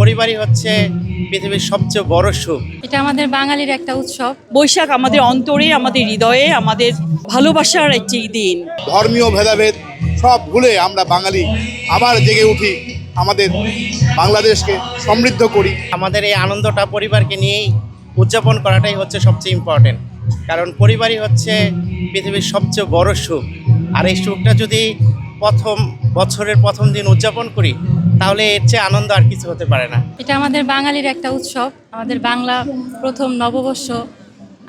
পরিবারই হচ্ছে পৃথিবীর সবচেয়ে বড় সুখ। এটা আমাদের বাঙালির একটা উৎসব। বৈশাখ আমাদের অন্তরে, আমাদের হৃদয়ে, আমাদের ভালোবাসার একটি দিন। ধর্মীয় ভেদাভেদ সব ভুলে আমরা বাঙালি আবার জেগে উঠি, আমাদের বাংলাদেশকে সমৃদ্ধ করি। আমাদের এই আনন্দটা পরিবারকে নিয়েই উদযাপন করাটাই হচ্ছে সবচেয়ে ইম্পর্টেন্ট, কারণ পরিবারই হচ্ছে পৃথিবীর সবচেয়ে বড় সুখ। আর এই সুখটা যদি বছরের প্রথম দিন উদযাপন করি, তাহলে এর চেয়ে আনন্দ আর কিছু হতে পারে না। এটা আমাদের বাঙালির একটা উৎসব, আমাদের বাংলা প্রথম নববর্ষ।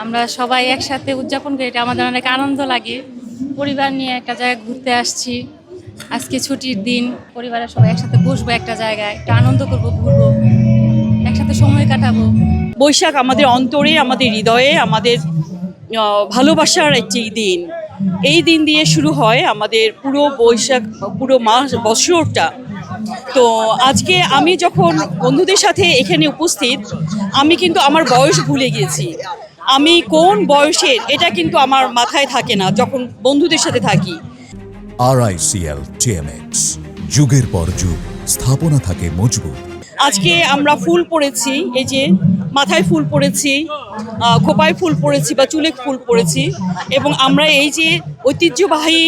আমরা সবাই একসাথে উদযাপন করি, এটা আমাদের অনেক আনন্দ লাগে। পরিবার নিয়ে একটা জায়গায় ঘুরতে আসছি, আজকে ছুটির দিন, পরিবারের সবাই একসাথে বসবো একটা জায়গায়, একটু আনন্দ করবো, ঘুরবো, একসাথে সময় কাটাবো। বৈশাখ আমাদের অন্তরে, আমাদের হৃদয়ে, আমাদের ভালোবাসার একটি দিন। এই দিন দিয়ে শুরু হয় আমাদের পুরো বৈশাখ, পুরো মাস বছরটা। তো আজকে আমি যখন বন্ধুদের সাথে এখানে উপস্থিত, আমি কিন্তু আমার বয়স ভুলে গিয়েছি। আমি কোন বয়সের এটা কিন্তু আমার মাথায় থাকে না যখন বন্ধুদের সাথে থাকি। RICL TMX, যুগের পর যুগ স্থাপনা থাকে মজবুত। আজকে আমরা ফুল পরেছি, এই যে মাথায় ফুল পরেছি, খোপায় ফুল পরেছি বা চুলে ফুল পরেছি, এবং আমরা এই যে ঐতিহ্যবাহী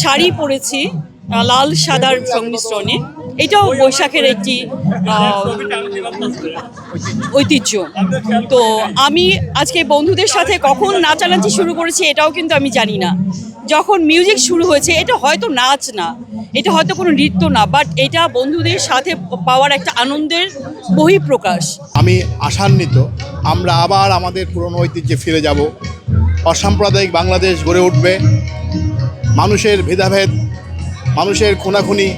শাড়ি পরেছি লাল সাদার সংমিশ্রণে। এটাও বৈশাখের একটি ঐতিহ্য। তো আমি আজকে বন্ধুদের সাথে কখন নাচানাচি শুরু করেছি এটাও কিন্তু আমি জানি না। যখন মিউজিক শুরু হয়েছে, এটা হয়তো নাচ না, এটা হয়তো কোনো নৃত্য না, বাট এটা বন্ধুদের সাথে পাওয়ার একটা আনন্দের বহিঃপ্রকাশ। আমি আশান্বিত আমরা আবার আমাদের পুরনো ঐতিহ্যে ফিরে যাব। অসাম্প্রদায়িক বাংলাদেশ গড়ে উঠবে। মানুষের ভেদাভেদ, মানুষের খুনাখুনি,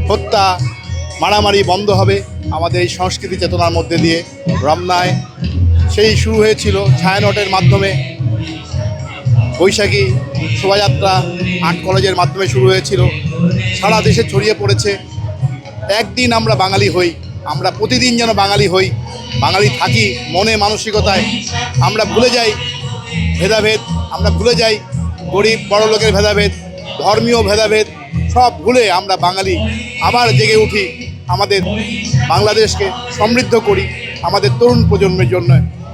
হত্যা, মারামারি বন্ধ হবে আমাদের এই সংস্কৃতি চেতনার মধ্যে দিয়ে। রমনায় সেই শুরু হয়েছিল ছায়ানটের মাধ্যমে, বৈশাখী শোভাযাত্রা আর্ট কলেজের মাধ্যমে শুরু হয়েছিল, সারা দেশে ছড়িয়ে পড়েছে। একদিন আমরা বাঙালি হই, আমরা প্রতিদিন যেন বাঙালি হই, বাঙালি থাকি মনে মানসিকতায়। আমরা ভুলে যাই ভেদাভেদ, আমরা ভুলে যাই গরিব বড় লোকের ভেদাভেদ, ধর্মীয় ভেদাভেদ সব ভুলে আমরা বাঙালি আবার জেগে উঠি, আমাদের বাংলাদেশকে সমৃদ্ধ করি আমাদের তরুণ প্রজন্মের জন্য।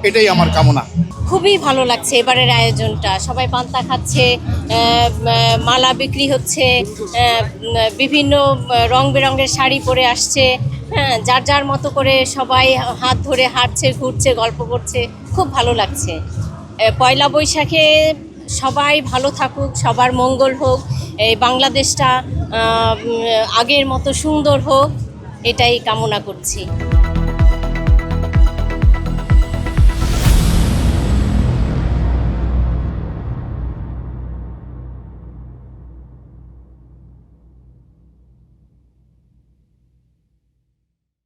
এটাই আমার কামনা। খুবই ভালো লাগছে এবারের আয়োজনটা। সবাই পান্তা খাচ্ছে, মালা বিক্রি হচ্ছে, বিভিন্ন রং বেরঙের শাড়ি পরে আসছে, হ্যাঁ, যার যার মতো করে সবাই হাত ধরে হাঁটছে, ঘুরছে, গল্প করছে, খুব ভালো লাগছে। পয়লা বৈশাখে সবাই ভালো থাকুক, সবার মঙ্গল হোক, এই বাংলাদেশটা আগের মতো সুন্দর হোক, এটাই কামনা করছি।